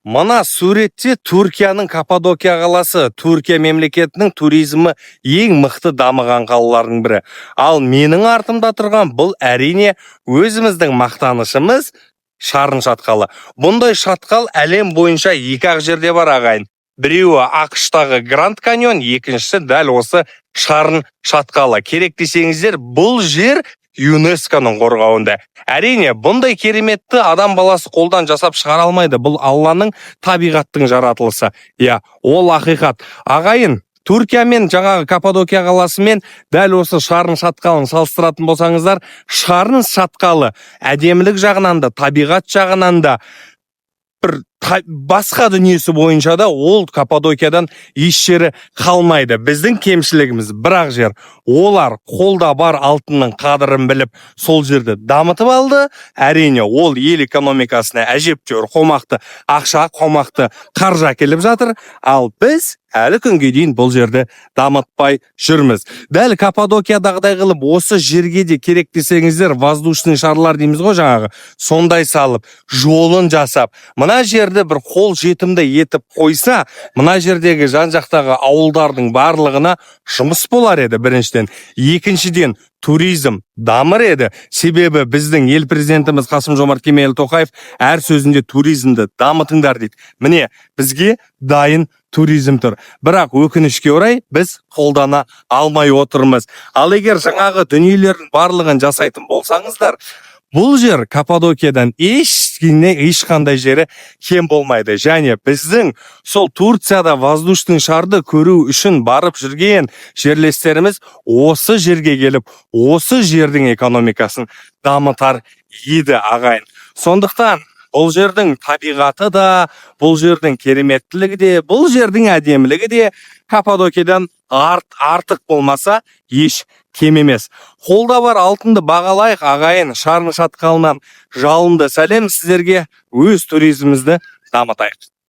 Мына суретте Түркияның Каппадокия қаласы, Түркия мемлекетінің туризмі ең мықты дамыған қалалардың бірі. Ал менің артымда тұрған бұл әрине өзіміздің мақтанышымыз Шарын шатқалы. Бұндай шатқал әлем бойынша екі-ақ жерде бар ағайын. Біреуі ақштағы Гранд Каньон, екіншісі дәл осы Шарын шатқалы. Керек десеңіздер, бұл жер ЮНЕСКО-ның қорғауында. Әрине, бұндай кереметті адам баласы қолдан жасап шығара алмайды. Бұл Алланың, табиғаттың жаратылысы. Ол ақиқат. Ағайын, Түркия мен жаңағы Каппадокия қаласымен дәл осы Шарын шатқалын салыстыратын болсаңыздар, Шарын шатқалы әдемілік жағынан да, табиғат жағынан да бір басқа дүниесі бойынша да ол Каппадокиядан еш жері қалмайды. Біздің кемшілігіміз бір-ақ жер. Олар қолда бар алтынның қадірін біліп, сол жерді дамытып алды. Әрине, ол ел экономикасына әжептәуір қомақты ақша, қомақты қаржы әкеліп жатыр. Ал біз әлі күнге дейін бұл жерді дамытпай жүрміз. Дәл Каппадокиядағыдай қылып, осы жерге де керек десеңіздер, воздушный шарлар дейміз ғой жаңағы, сондай салып, жолын жасап, мына жерді бір қол жетімді етіп қойса, мына жердегі жан-жақтағы ауылдардың барлығына жұмыс болар еді біріншіден. Екіншіден, туризм дамыр еді. Себебі біздің ел президентіміз Қасым-Жомарт Кемелұлы Тоқаев әр сөзінде туризмді дамытыңдар дейді. Міне, бізге дайын туризм тұр. Бірақ өкінішке орай біз қолдана алмай отырмыз. Ал егер жаңағы дүниелердің барлығын жасайтын болсаңыздар, бұл жер Каппадокиядан ешқандай жері кем болмайды. Және біздің сол Турцияда воздушный шарды көру үшін барып жүрген жерлестеріміз осы жерге келіп, осы жердің экономикасын дамытар еді ағайын. Сондықтан бұл жердің табиғаты да, бұл жердің кереметтілігі де, бұл жердің әдемілігі де Каппадокиядан артық болмаса еш кем емес. Қолда бар алтынды бағалайық ағайын. Шарын шатқалынан жалынды сәлем сіздерге, өз туризмімізді дамытайық.